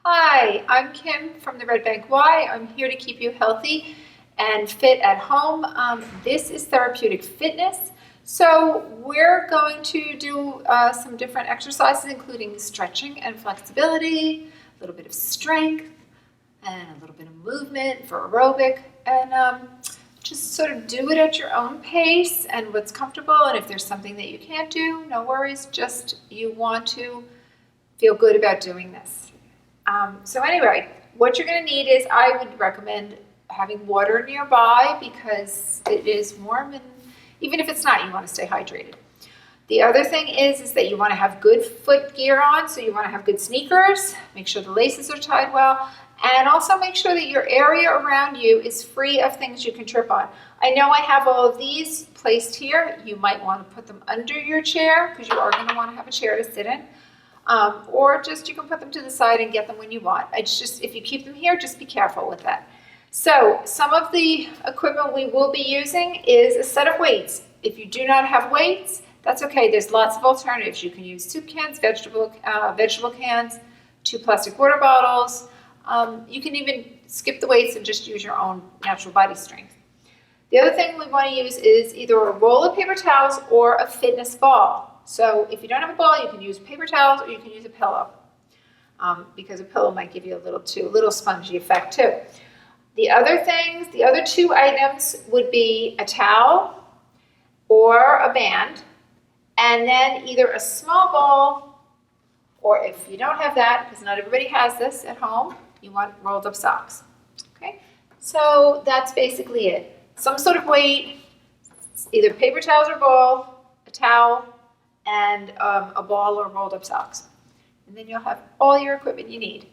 Hi, I'm Kim from the Red Bank Y. I'm here to keep you healthy and fit at home. This is Therapeutic Fitness. So we're going to do some different exercises, including stretching and flexibility, a little bit of strength, and a little bit of movement for aerobic. And just sort of do it at your own pace and what's comfortable. And if there's something that you can't do, no worries. Just you want to feel good about doing this. So anyway, what you're going to need is I would recommend having water nearby because it is warm, and even if it's not, you want to stay hydrated. The other thing is that you want to have good foot gear on, so you want to have good sneakers, make sure the laces are tied well, and also make sure that your area around you is free of things you can trip on. I know I have all of these placed here. You might want to put them under your chair because you are going to want to have a chair to sit in. Or just you can put them to the side and get them when you want. It's just, if you keep them here, just be careful with that. So some of the equipment we will be using is a set of weights. If you do not have weights, that's okay. There's lots of alternatives. You can use soup cans, vegetable cans, 2 plastic water bottles. You can even skip the weights and just use your own natural body strength. The other thing we want to use is either a roll of paper towels or a fitness ball. So if you don't have a ball, you can use paper towels or you can use a pillow, because a pillow might give you a little spongy effect too. The other 2 items would be a towel or a band, and then either a small ball, or if you don't have that, because not everybody has this at home, you want rolled up socks. Okay, so that's basically it. Some sort of weight, either paper towels or ball, a towel, and a ball or rolled up socks. And then you'll have all your equipment you need.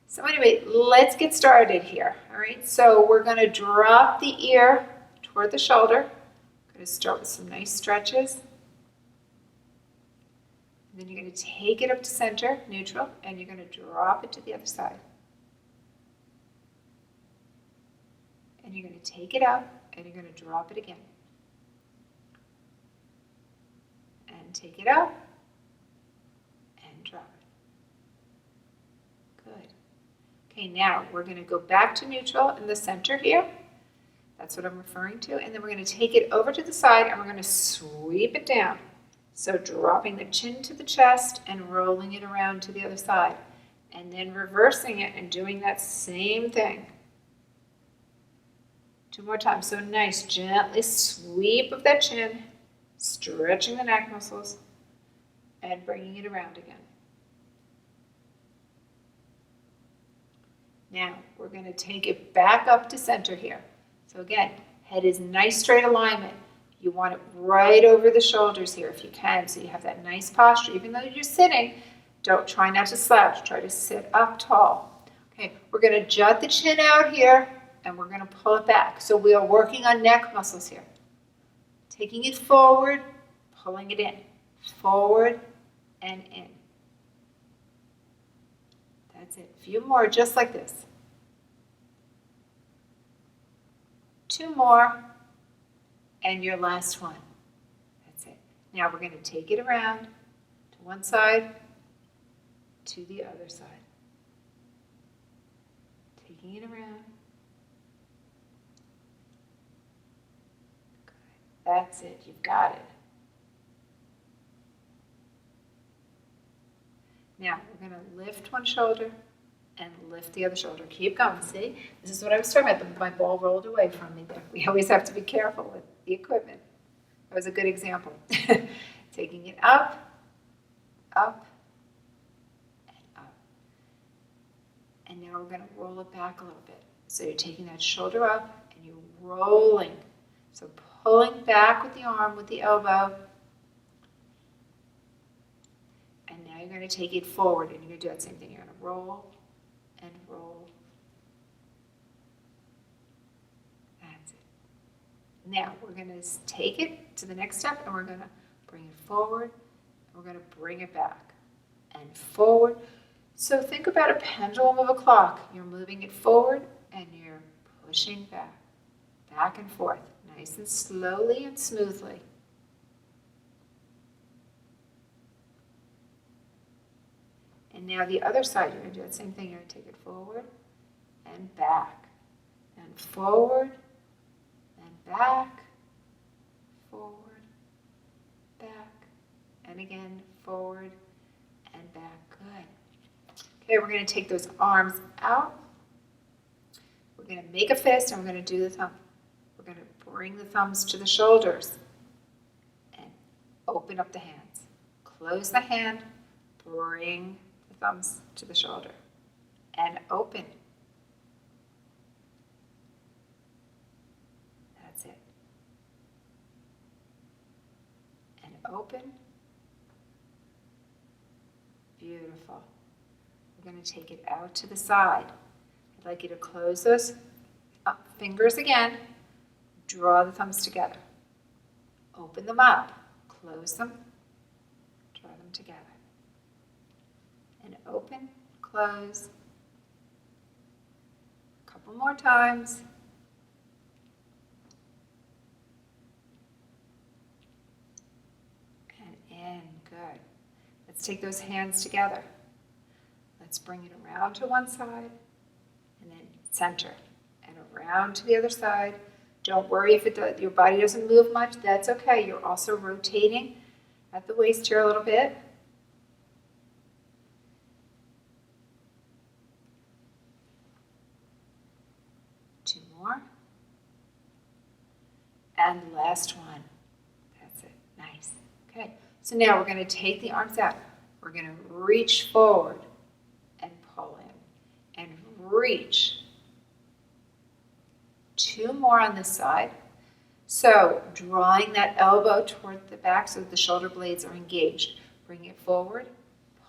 So anyway, let's get started here. All right, so we're going to drop the ear toward the shoulder. I'm going to start with some nice stretches. And then you're going to take it up to center, neutral, and you're going to drop it to the other side. And you're going to take it up, and you're going to drop it again. And take it up and drop it. Good. Okay, now we're going to go back to neutral in the center here. That's what I'm referring to. And then we're going to take it over to the side and we're going to sweep it down. So dropping the chin to the chest and rolling it around to the other side. And then reversing it and doing that same thing. 2 more times. So nice, gently sweep of that chin, stretching the neck muscles, and bringing it around again. Now, we're going to take it back up to center here. So again, head is nice straight alignment. You want it right over the shoulders here if you can, so you have that nice posture. Even though you're sitting, try not to slouch. Try to sit up tall. Okay, we're going to jut the chin out here, and we're going to pull it back. So we are working on neck muscles here. Taking it forward, pulling it in, forward and in. That's it. A few more just like this. 2 more, and your last one. That's it. Now we're going to take it around to one side, to the other side. Taking it around. Good. That's it. You've got it. Now, we're going to lift one shoulder and lift the other shoulder. Keep going. See? This is what I was talking about. My ball rolled away from me there. We always have to be careful with the equipment. That was a good example. Taking it up, up, and up. And now we're going to roll it back a little bit. So you're taking that shoulder up and you're rolling. So pulling back with the arm, with the elbow. And now you're going to take it forward, and you're going to do that same thing. You're going to roll and roll. That's it. Now we're going to take it to the next step, and we're going to bring it forward, and we're going to bring it back and forward. So think about a pendulum of a clock. You're moving it forward, and you're pushing back and forth, nice and slowly and smoothly. And now the other side, you're going to do that same thing. You're going to take it forward and back, and forward and back, forward, back, and again, forward and back. Good. Okay, we're going to take those arms out. We're going to make a fist, and we're going to do the thumb. We're going to bring the thumbs to the shoulders and open up the hands. Close the hand, bring the thumbs to the shoulder, and open. That's it. And open. Beautiful. We're going to take it out to the side. I'd like you to close those fingers again. Draw the thumbs together. Open them up. Close them. Draw them together. And open, close. A couple more times. And in. Good. Let's take those hands together. Let's bring it around to one side and then center and around to the other side. Don't worry if your body doesn't move much. That's okay. You're also rotating at the waist here a little bit. Two more. And the last one. That's it. Nice. Okay. So now we're going to take the arms out. We're going to reach forward and pull in and reach. Two more on this side. So drawing that elbow toward the back so that the shoulder blades are engaged. Bring it forward,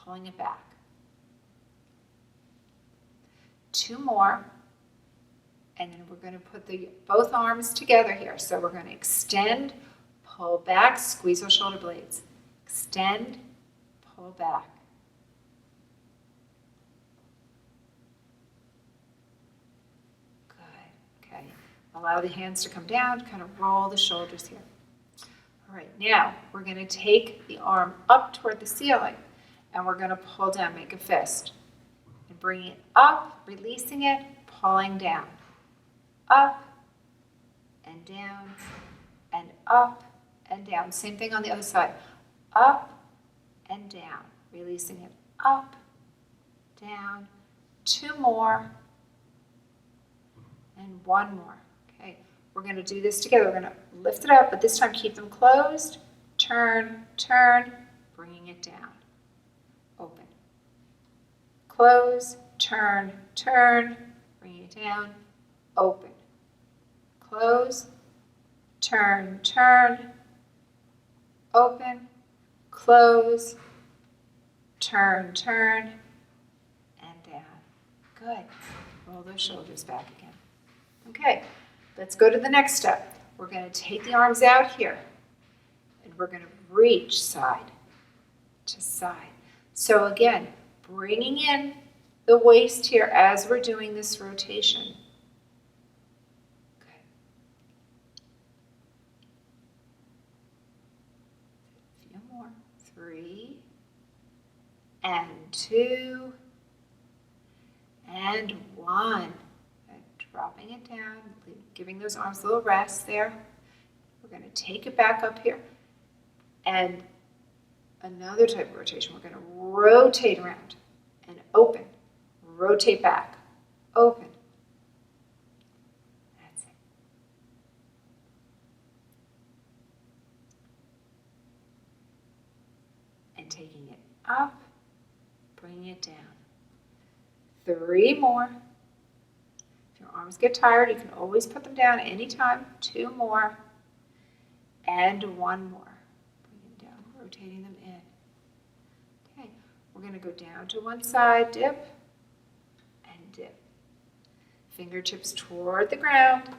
pulling it back. Two more. And then we're going to put both arms together here. So we're going to extend, pull back, squeeze those shoulder blades. Extend, pull back. Allow the hands to come down, kind of roll the shoulders here. All right, now we're going to take the arm up toward the ceiling and we're going to pull down, make a fist. And bring it up, releasing it, pulling down. Up and down and up and down. Same thing on the other side. Up and down, releasing it. Up, down, two more, and one more. Okay, we're going to do this together. We're going to lift it up, but this time keep them closed. Turn, turn, bringing it down. Open. Close, turn, turn, bringing it down. Open. Close, turn, turn, open, close, turn, turn, and down. Good. Roll those shoulders back again. Okay, let's go to the next step. We're going to take the arms out here, and we're going to reach side to side. So again, bringing in the waist here as we're doing this rotation. Good. A few more. 3, and 2, and 1. Dropping it down, giving those arms a little rest there. We're going to take it back up here. And another type of rotation. We're going to rotate around and open. Rotate back. Open. That's it. And taking it up, bringing it down. 3 more. Arms get tired, you can always put them down anytime. 2 more, and 1 more. Bring them down, rotating them in. Okay, we're going to go down to one side, dip, and dip. Fingertips toward the ground.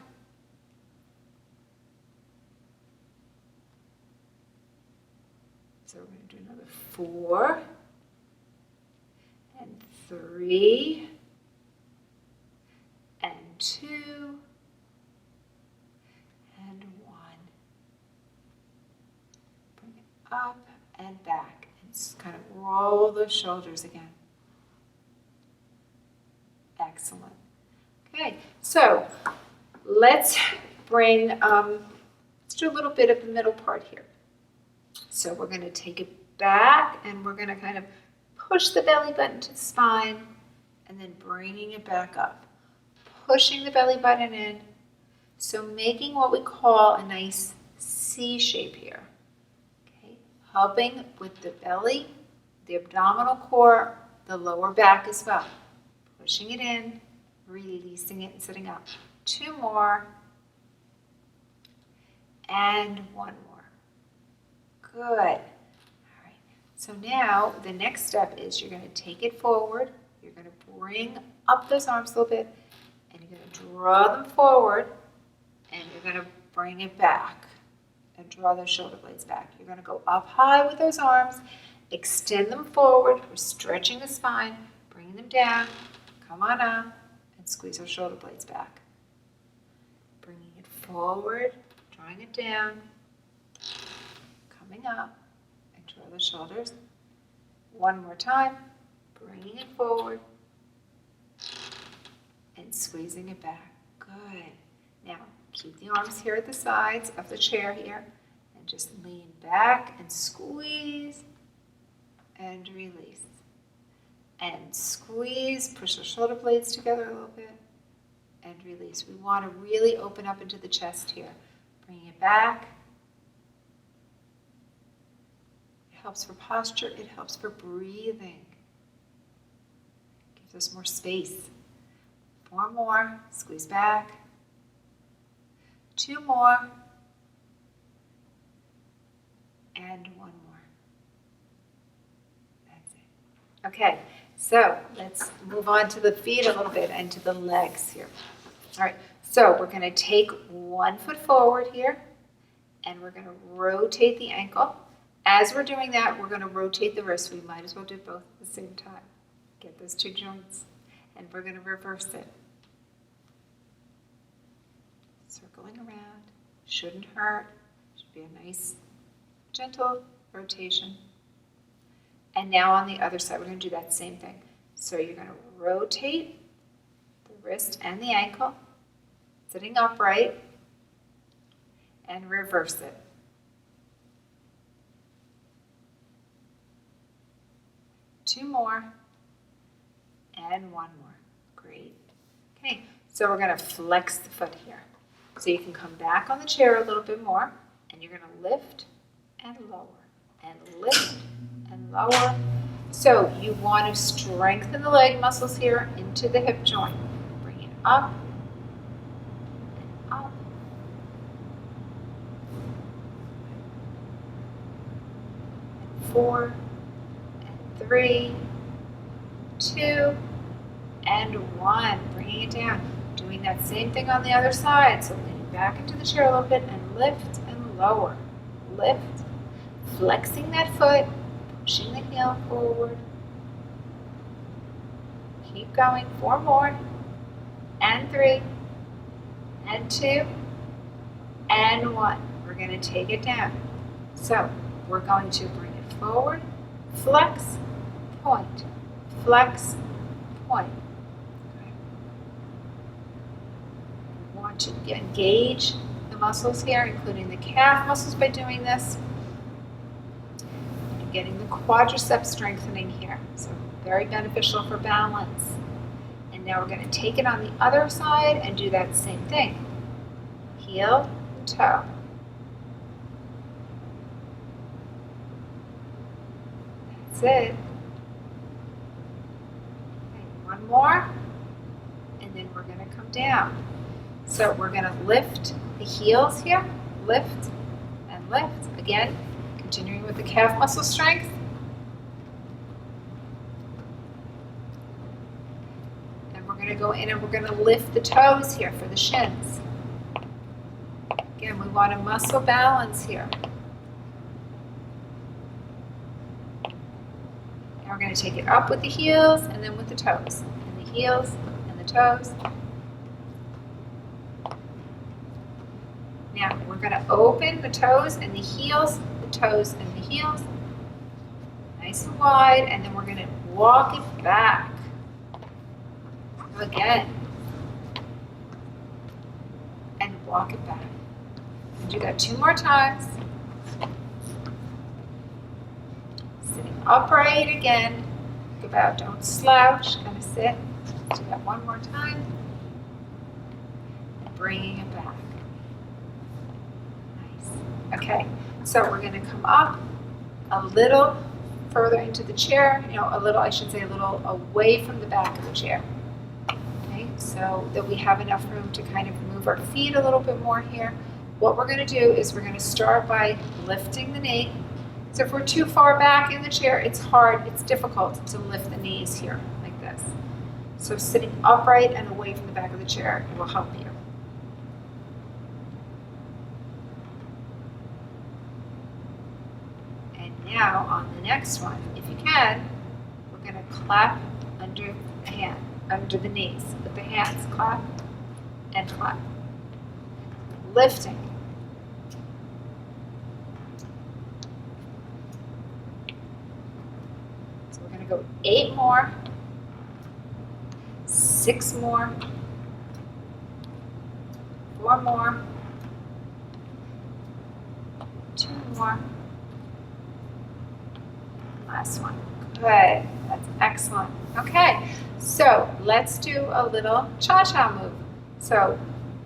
So we're going to do another 4, and 3, and 2, and 1. Bring it up and back. And just kind of roll those shoulders again. Excellent. Okay, so let's bring, let's do a little bit of the middle part here. So we're going to take it back and we're going to kind of push the belly button to the spine and then bringing it back up. Pushing the belly button in. So making what we call a nice C shape here. Okay, helping with the belly, the abdominal core, the lower back as well. Pushing it in, releasing it and sitting up. 2 more. And 1 more. Good. All right. So now the next step is you're going to take it forward. You're going to bring up those arms a little bit. And you're going to draw them forward. And you're going to bring it back. And draw those shoulder blades back. You're going to go up high with those arms. Extend them forward. We're stretching the spine. Bringing them down. Come on up. And squeeze our shoulder blades back. Bringing it forward. Drawing it down. Coming up. And draw the shoulders. 1 more time. Bringing it forward. And squeezing it back. Good. Now, keep the arms here at the sides of the chair here. And just lean back and squeeze. And release. And squeeze. Push the shoulder blades together a little bit. And release. We want to really open up into the chest here. Bring it back. It helps for posture. It helps for breathing. Gives us more space. 4 more. Squeeze back. 2 more. And 1 more. That's it. Okay, so let's move on to the feet a little bit and to the legs here. All right, so we're going to take 1 foot forward here, and we're going to rotate the ankle. As we're doing that, we're going to rotate the wrist. We might as well do both at the same time. Get those 2 joints, and we're going to reverse it. Circling around, shouldn't hurt, should be a nice, gentle rotation. And now on the other side, we're going to do that same thing. So you're going to rotate the wrist and the ankle, sitting upright, and reverse it. Two more, and 1 more. Great. Okay, so we're going to flex the foot here. So you can come back on the chair a little bit more, and you're going to lift and lower, and lift and lower. So you want to strengthen the leg muscles here into the hip joint. Bring it up and up. 4 and 3, 2 and 1. Bringing it down. Doing that same thing on the other side. So leaning back into the chair a little bit and lift and lower. Lift. Flexing that foot. Pushing the heel forward. Keep going. 4 more. And 3. And 2. And 1. We're going to take it down. So we're going to bring it forward. Flex. Point. Flex. Point. Want to engage the muscles here, including the calf muscles by doing this. You're getting the quadricep strengthening here, so very beneficial for balance. And now we're going to take it on the other side and do that same thing. Heel, toe. That's it. Okay, 1 more, and then we're going to come down. So we're going to lift the heels here, lift and lift. Again, continuing with the calf muscle strength. And we're going to go in and we're going to lift the toes here for the shins. Again, we want a muscle balance here. Now we're going to take it up with the heels and then with the toes. And the heels and the toes. Now we're going to open the toes and the heels, the toes and the heels, nice and wide, and then we're going to walk it back. Good. again. And walk it back. And do that 2 more times. Sitting upright again. Think about, don't slouch, kind of sit. Do that 1 more time. And bringing it back. Nice. Okay, so we're going to come up a little further into the chair, a little, I should say a little away from the back of the chair. Okay, so that we have enough room to kind of move our feet a little bit more here. What we're going to do is we're going to start by lifting the knee. So if we're too far back in the chair, it's hard, it's difficult to lift the knees here like this. So sitting upright and away from the back of the chair will help you. Now on the next one, if you can, we're going to clap under the knees. With the hands, clap and clap. Lifting. So we're going to go 8 more, 6 more, 4 more, 2 more. Last one. Good. That's excellent. Okay, so let's do a little cha-cha move. So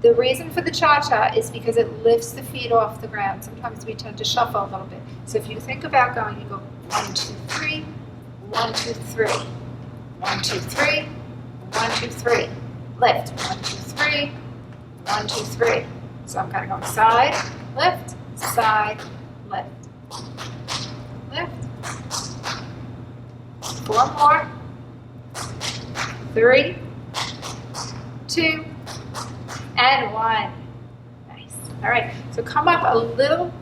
the reason for the cha-cha is because it lifts the feet off the ground. Sometimes we tend to shuffle a little bit. So if you think about going, you go 1, 2, 3, 1, 2, 3, 1, 2, 3, 1, 2, 3. Lift. 1, 2, 3, 1, 2, 3. So I'm kind of going side, lift, lift. 4 more, 3, 2, and 1. Nice. All right, so come up a little,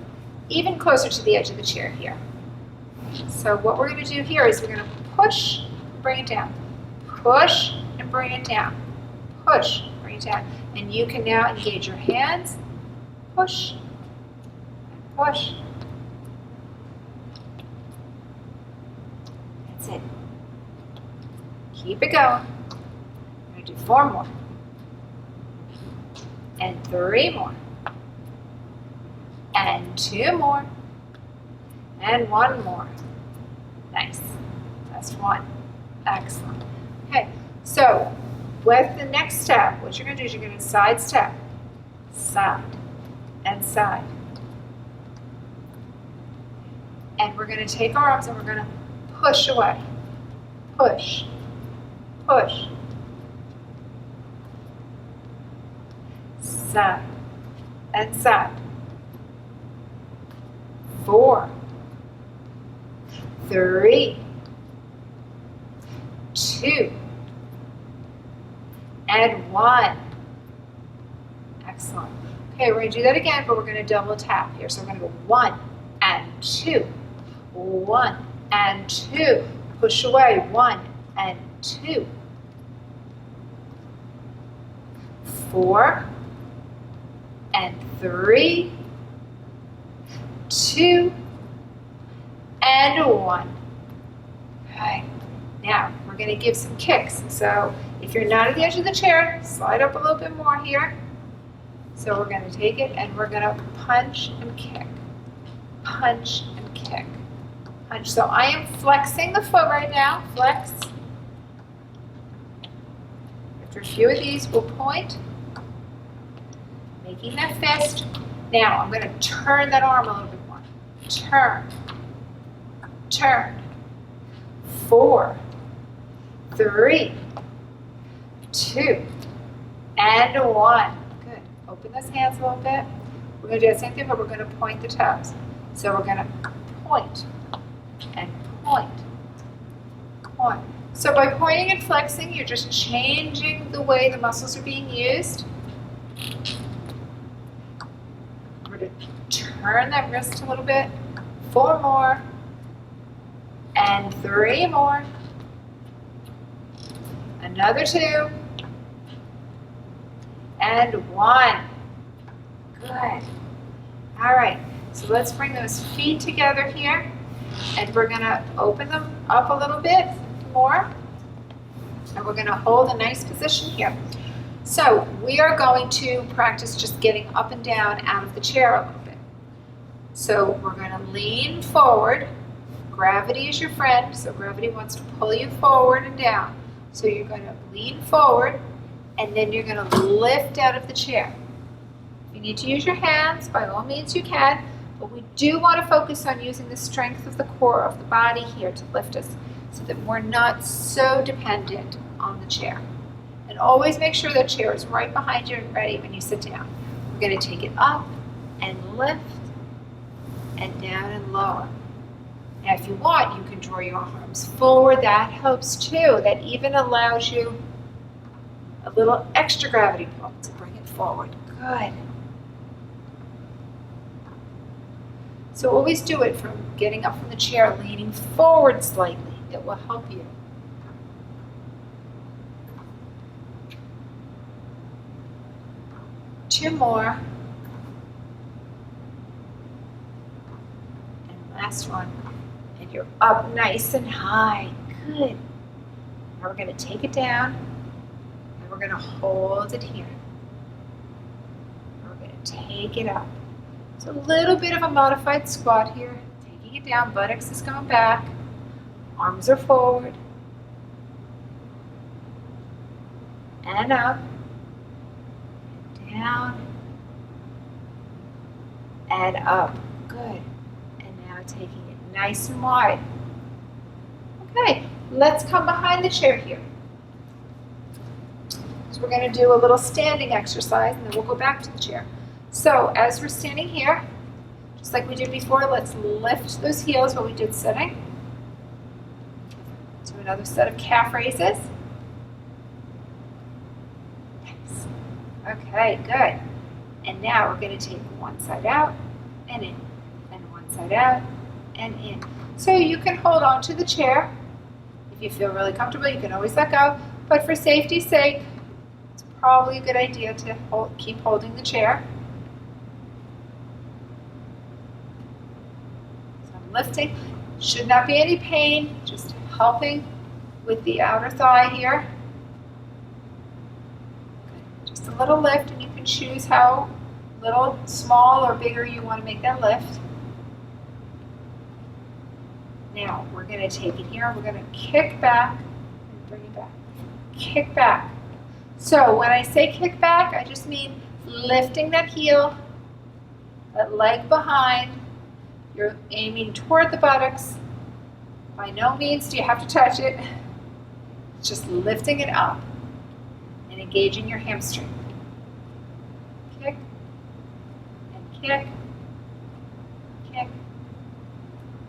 even closer to the edge of the chair here. So what we're going to do here is we're going to push, bring it down. Push and bring it down. Push, bring it down. And you can now engage your hands. Push and push. That's it. Keep it going. We're going to do 4 more. And 3 more. And 2 more. And 1 more. Nice. That's 1. Excellent. Okay, so with the next step, what you're going to do is you're going to side step. Side and side. And we're going to take our arms and we're going to push away. Push. Push. Side and side. 4, 3, 2, and 1. Excellent. Okay, we're going to do that again, but we're going to double tap here. So we're going to go 1 and 2. 1 and 2. Push away. 1 and 2. 4 and 3, 2, and 1. Okay. Now, we're going to give some kicks. So, if you're not at the edge of the chair, slide up a little bit more here. So, we're going to take it and we're going to punch and kick. Punch and kick. Punch. So, I am flexing the foot right now. Flex. After a few of these, we'll point. Making that fist. Now, I'm going to turn that arm a little bit more. Turn. Turn. 4, 3, 2, and 1. Good. Open those hands a little bit. We're going to do the same thing, but we're going to point the toes. So we're going to point and point. Point. So by pointing and flexing, you're just changing the way the muscles are being used. We're going to turn that wrist a little bit. 4 more. And 3 more. Another 2. And 1. Good. All right. So let's bring those feet together here. And we're going to open them up a little bit more. And we're going to hold a nice position here. So we are going to practice just getting up and down out of the chair a little bit. So we're going to lean forward. Gravity is your friend, so gravity wants to pull you forward and down. So you're going to lean forward, and then you're going to lift out of the chair. If you need to use your hands, by all means you can, but we do want to focus on using the strength of the core of the body here to lift us so that we're not so dependent on the chair. And always make sure that chair is right behind you and ready when you sit down. We're going to take it up and lift and down and lower. Now if you want, you can draw your arms forward. That helps too. That even allows you a little extra gravity pull to bring it forward. Good. So always do it from getting up from the chair, leaning forward slightly. It will help you. Two more. And last one. And you're up nice and high. Good. Now we're going to take it down. And we're going to hold it here. And we're going to take it up. So a little bit of a modified squat here. Taking it down. Buttocks is going back. Arms are forward. And up. Down and up. Good. And now taking it nice and wide. Okay, let's come behind the chair here. So we're going to do a little standing exercise and then we'll go back to the chair. So as we're standing here, just like we did before, let's lift those heels what we did sitting. Do another set of calf raises. Okay, good. And now we're going to take one side out and in, and one side out and in. So you can hold on to the chair. If you feel really comfortable, you can always let go. But for safety's sake, it's probably a good idea to keep holding the chair. So I'm lifting. Should not be any pain, just helping with the outer thigh here. A little lift, and you can choose how little, small, or bigger you want to make that lift. Now we're going to take it here. We're going to kick back and bring it back. Kick back. So when I say kick back, I just mean lifting that heel, that leg behind. You're aiming toward the buttocks. By no means do you have to touch it. It's just lifting it up and engaging your hamstring. Kick and kick, kick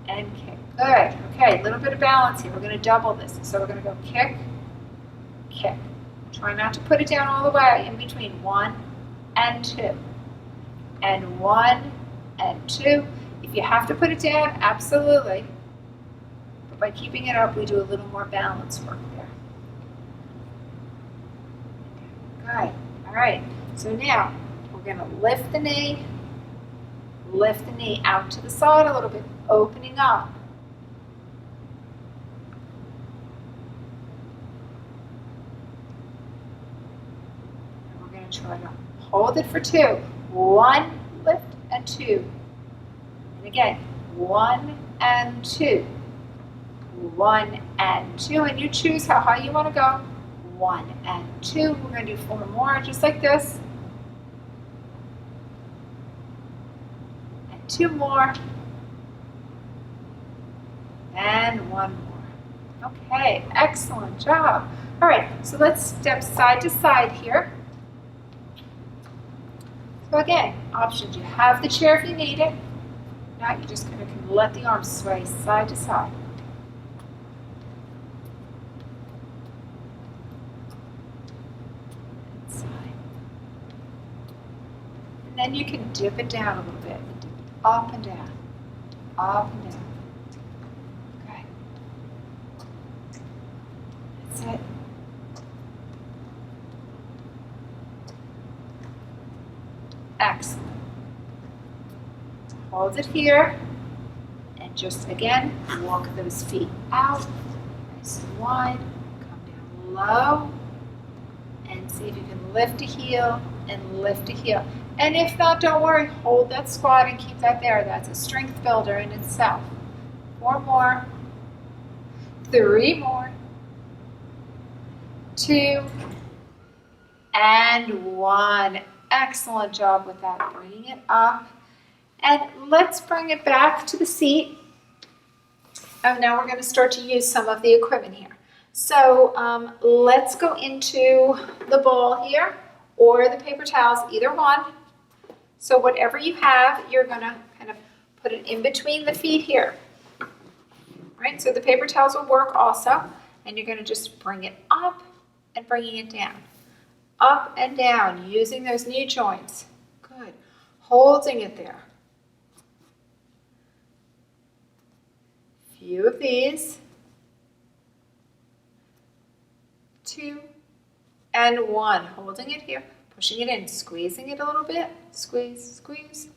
and kick. Good. Okay, a little bit of balance here. We're going to double this. So we're going to go kick, kick. Try not to put it down all the way. In between 1 and 2. And 1 and 2. If you have to put it down, absolutely. But by keeping it up, we do a little more balance work there. Good. All right. So now we're going to lift the knee out to the side a little bit, opening up. And we're going to try to hold it for 2. 1, lift, and 2. And again, 1 and 2. 1 and 2. And you choose how high you want to go. 1 and 2. We're going to do 4 more, just like this. And 2 more. And 1 more. Okay, excellent job. All right, so let's step side to side here. So again, options. You have the chair if you need it. Now you're just going to let the arms sway side to side. And then you can dip it down a little bit. Up and down. Up and down. Okay. That's it. Excellent. Hold it here. And just again, walk those feet out. Nice and wide. Come down low, and see if you can lift a heel and lift a heel. And if not, don't worry, hold that squat and keep that there. That's a strength builder in itself. 4 more, 3 more, 2, and 1. Excellent job with that. Bringing it up. And let's bring it back to the seat. And now we're going to start to use some of the equipment here. So let's go into the ball here or the paper towels, either one. So whatever you have, you're going to kind of put it in between the feet here. Right? So the paper towels will work also. And you're going to just bring it up and bringing it down. Up and down, using those knee joints. Good. Holding it there. Few of these. 2 and 1. Holding it here, pushing it in, squeezing it a little bit. Squeeze, squeeze.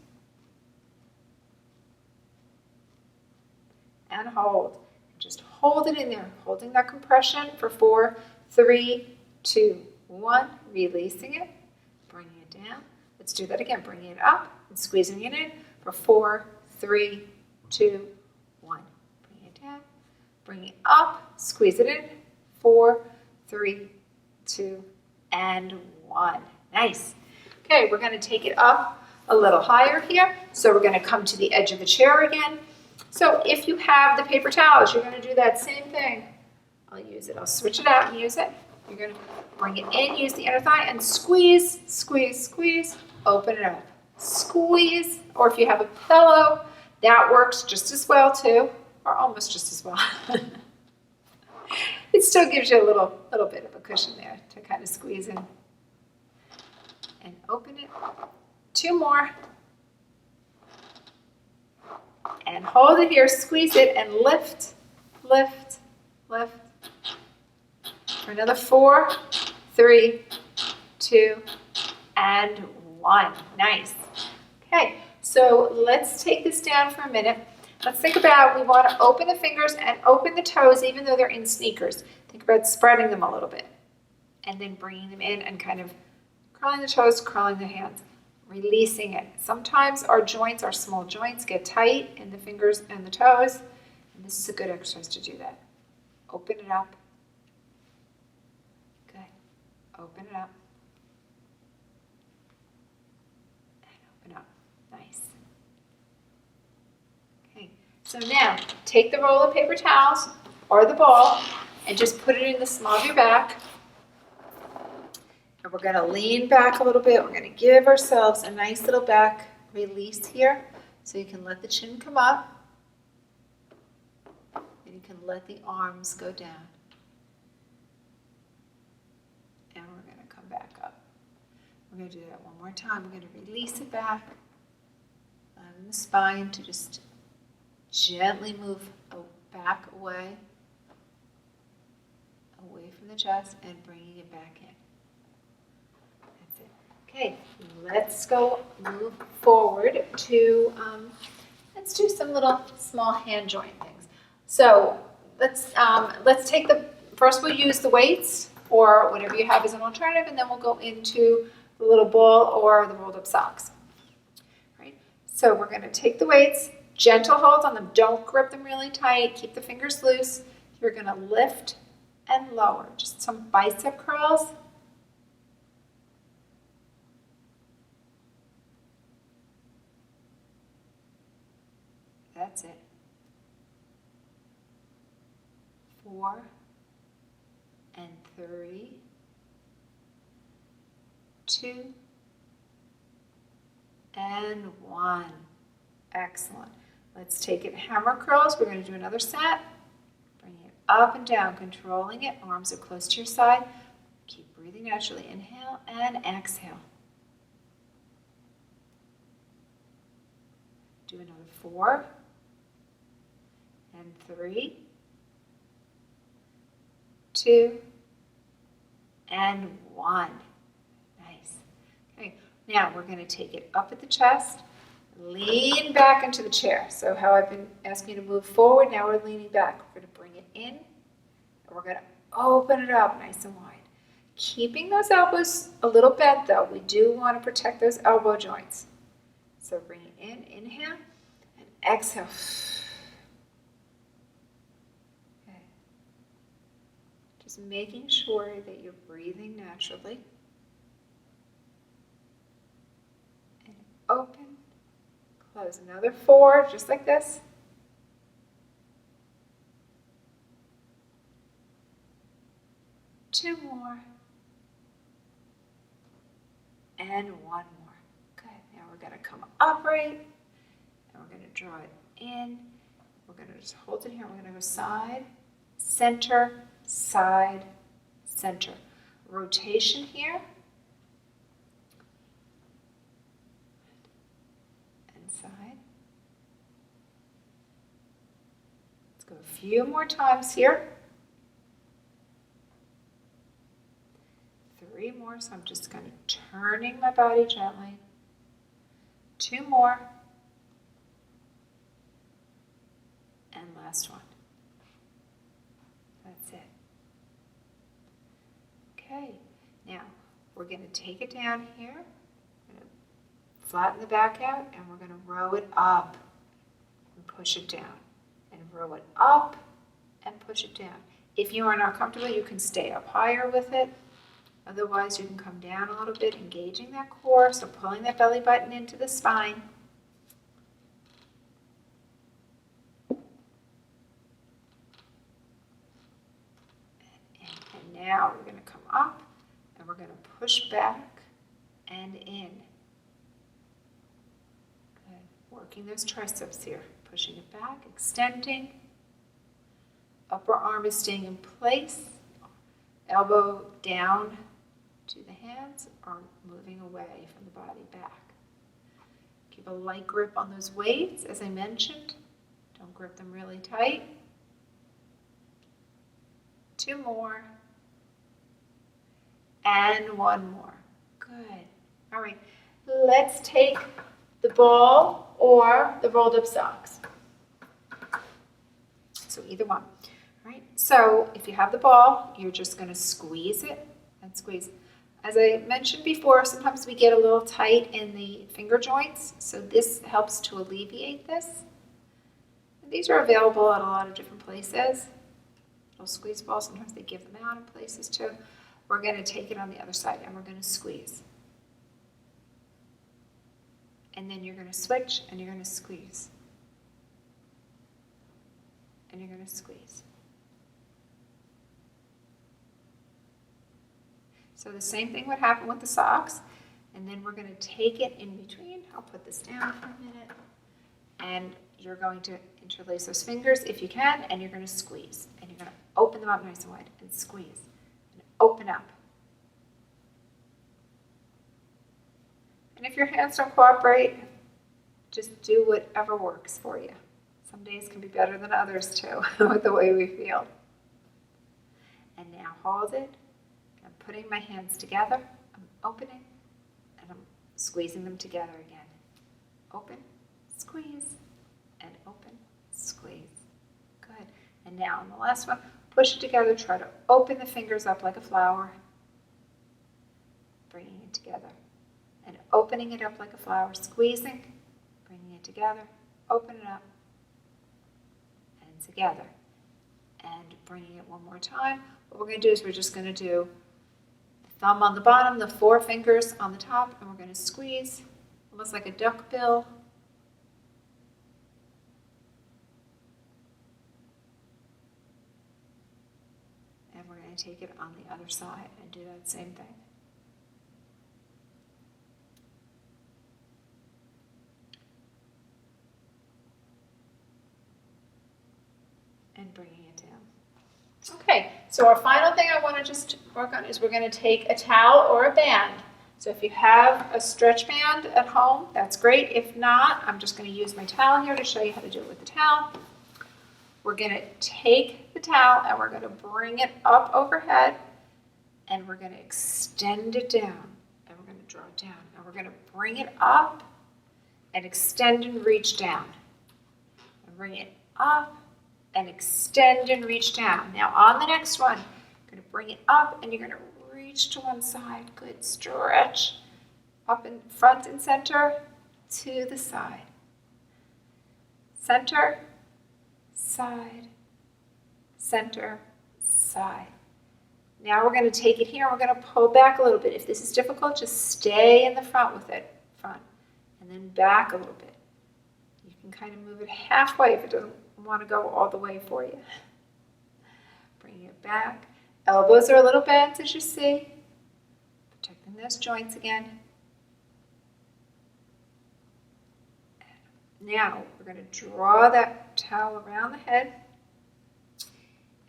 And hold. Just hold it in there, holding that compression for 4, 3, 2, 1. Releasing it, bringing it down. Let's do that again. Bringing it up and squeezing it in for 4, 3, 2, 1. Bring it down. Bring it up. Squeeze it in. 4, 3, 2, and 1. Nice. Okay, we're going to take it up a little higher here. So we're going to come to the edge of the chair again. So if you have the paper towels, you're going to do that same thing. I'll use it. I'll switch it out and use it. You're going to bring it in, use the inner thigh, and squeeze, squeeze, squeeze. Open it up. Squeeze. Or if you have a pillow, that works just as well too, or almost just as well. It still gives you a little bit of a cushion there to kind of squeeze in. And open it. 2 more. And hold it here, squeeze it, and lift, lift, lift. For another 4, 3, 2, and 1. Nice. Okay, so let's take this down for a minute. Let's think about, we want to open the fingers and open the toes even though they're in sneakers. Think about spreading them a little bit. And then bringing them in and kind of curling the toes, curling the hands. Releasing it. Sometimes our joints, our small joints, get tight in the fingers and the toes. And this is a good exercise to do that. Open it up. Good. Open it up. And open up. Nice. Okay. So now, take the roll of paper towels or the ball and just put it in the small of your back. And we're going to lean back a little bit. We're going to give ourselves a nice little back release here. So you can let the chin come up. And you can let the arms go down. And we're going to come back up. We're going to do that one more time. We're going to release it back. Allowing the spine to just gently move back away from the chest and bringing it back in. Okay, let's go move forward to, let's do some little small hand joint things. So let's take first we'll use the weights or whatever you have as an alternative, and then we'll go into the little ball or the rolled up socks. Right? So we're going to take the weights, gentle hold on them, don't grip them really tight, keep the fingers loose. You're going to lift and lower, just some bicep curls. That's it. 4 and 3, 2 and 1. Excellent. Let's take it hammer curls. We're going to do another set. Bring it up and down, controlling it. Arms are close to your side. Keep breathing naturally. Inhale and exhale. Do another 4 and 3, 2 and 1. Nice. Okay, now we're going to take it up at the chest, lean back into the chair. So how I've been asking you to move forward, now we're leaning back. We're going to bring it in, and we're going to open it up nice and wide. Keeping those elbows a little bent though. We do want to protect those elbow joints. So bring it in, inhale, and exhale. Okay. Just making sure that you're breathing naturally. And open, close. Another 4, just like this. Two more. And one more. Good. Now we're going to come upright. And we're going to draw it in. We're going to just hold it here. We're going to go side, center, side, center. Rotation here. And side. Let's go a few more times here. 3 more, so I'm just kind of turning my body gently. 2 more. And last one. That's it. Okay, now we're going to take it down here. We're going to flatten the back out, and we're going to row it up and push it down. And row it up and push it down. If you are not comfortable, you can stay up higher with it. Otherwise, you can come down a little bit, engaging that core, so pulling that belly button into the spine. And now we're going to come up, and we're going to push back and in. Good. Working those triceps here. Pushing it back, extending. Upper arm is staying in place. Elbow down to the hands or moving away from the body back. Keep a light grip on those weights, as I mentioned. Don't grip them really tight. 2 more. And 1 more. Good. All right. Let's take the ball or the rolled up socks. So either one. All right. So if you have the ball, you're just going to squeeze it and squeeze. As I mentioned before, sometimes we get a little tight in the finger joints, so this helps to alleviate this. And these are available at a lot of different places. Little squeeze balls, sometimes they give them out in places too. We're going to take it on the other side and we're going to squeeze. And then you're going to switch and you're going to squeeze. And you're going to squeeze. So the same thing would happen with the socks. And then we're going to take it in between. I'll put this down for a minute. And you're going to interlace those fingers if you can, and you're going to squeeze. And you're going to open them up nice and wide and squeeze. And open up. And if your hands don't cooperate, just do whatever works for you. Some days can be better than others too, with the way we feel. And now hold it. I'm putting my hands together. I'm opening, and I'm squeezing them together again. Open, squeeze, and open, squeeze. Good. And now on the last one, push it together. Try to open the fingers up like a flower. Bringing it together. And opening it up like a flower. Squeezing, bringing it together. Open it up. And together. And bringing it one more time. What we're going to do is we're just going to do the thumb on the bottom, the 4 fingers on the top, and we're going to squeeze, almost like a duck bill. And we're going to take it on the other side and do that same thing. And bringing it down. Okay, so our final thing I want to just work on is we're going to take a towel or a band. So if you have a stretch band at home, that's great. If not, I'm just going to use my towel here to show you how to do it with the towel. We're going to take the towel and we're going to bring it up overhead and we're going to extend it down and we're going to draw it down and we're going to bring it up and extend and reach down and bring it up and extend and reach down. Now on the next one, I'm bring it up and you're going to reach to one side. Good stretch. Up in front and center to the side. Center, side, center, side. Now we're going to take it here and we're going to pull back a little bit. If this is difficult, just stay in the front with it. Front. And then back a little bit. You can kind of move it halfway if it doesn't want to go all the way for you. Bring it back. Elbows are a little bent as you see. Protecting those joints again. Now we're going to draw that towel around the head.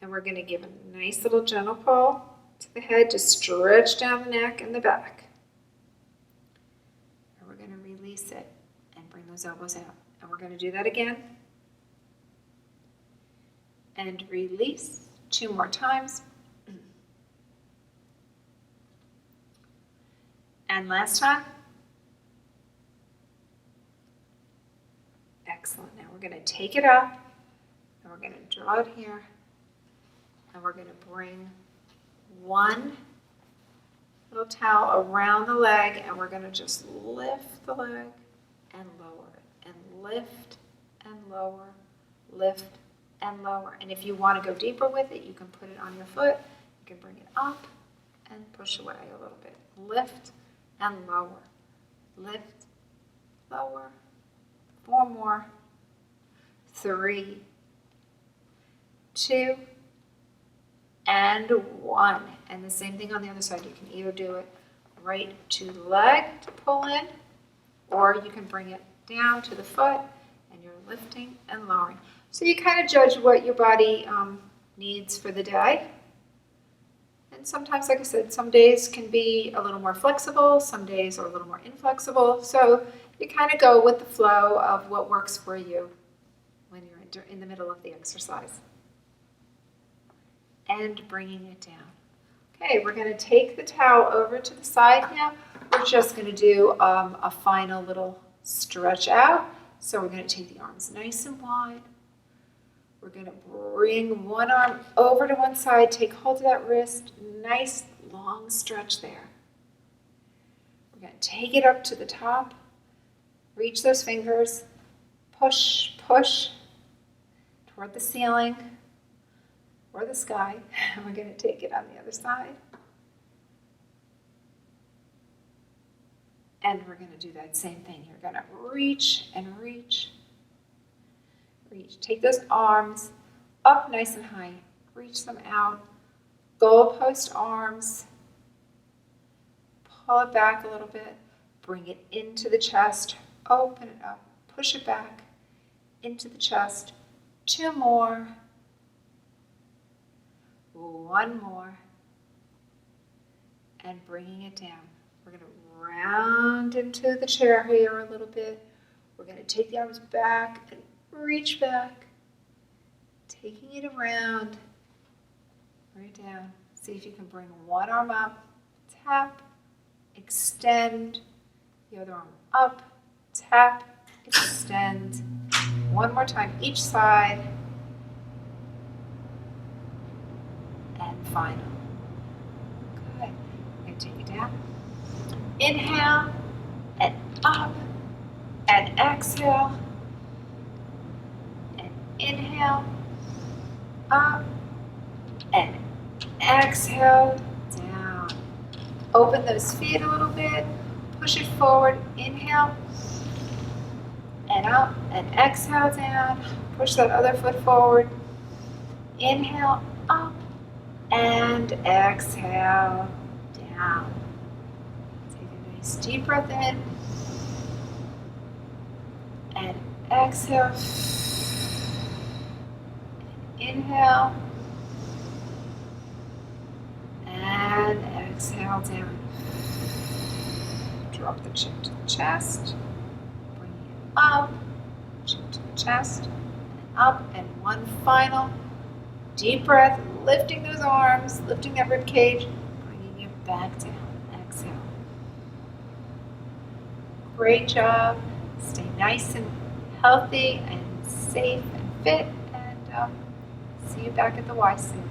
And we're going to give a nice little gentle pull to the head to stretch down the neck and the back. And we're going to release it and bring those elbows out. And we're going to do that again. And release 2 more times. And last time. Excellent. Now we're going to take it up and we're going to draw it here. And we're going to bring one little towel around the leg and we're going to just lift the leg and lower it. And lift and lower, lift and lower. And if you want to go deeper with it, you can put it on your foot. You can bring it up and push away a little bit. Lift and lower. Lift, lower. 4 more. 3, 2, and 1. And the same thing on the other side. You can either do it right to the leg to pull in, or you can bring it down to the foot and you're lifting and lowering. So you kind of judge what your body needs for the day. And sometimes, like I said, some days can be a little more flexible, some days are a little more inflexible. So you kind of go with the flow of what works for you when you're in the middle of the exercise. And bringing it down. Okay, we're going to take the towel over to the side now. We're just going to do a final little stretch out. So we're going to take the arms nice and wide. We're going to bring one arm over to one side, take hold of that wrist, nice long stretch there. We're going to take it up to the top, reach those fingers, push, push toward the ceiling or the sky. And we're going to take it on the other side. And we're going to do that same thing. You're going to reach and reach. Reach. Take those arms up nice and high. Reach them out. Goalpost arms. Pull it back a little bit. Bring it into the chest. Open it up. Push it back into the chest. 2 more. 1 more. And bringing it down. We're going to round into the chair here a little bit. We're going to take the arms back and reach back, taking it around, right down. See if you can bring one arm up, tap, extend, the other arm up, tap, extend. 1 more time each side, and final. Good. I'm going to take it down. Inhale, and up, and exhale. Inhale, up, and exhale, down. Open those feet a little bit, push it forward, inhale, and up, and exhale, down. Push that other foot forward, inhale, up, and exhale, down. Take a nice deep breath in, and exhale. Inhale and exhale down. Drop the chin to the chest. Bring it up, chin to the chest, and up. And one final deep breath, lifting those arms, lifting that rib cage, bringing it back down. Exhale. Great job. Stay nice and healthy and safe and fit. And see you back at the Y soon.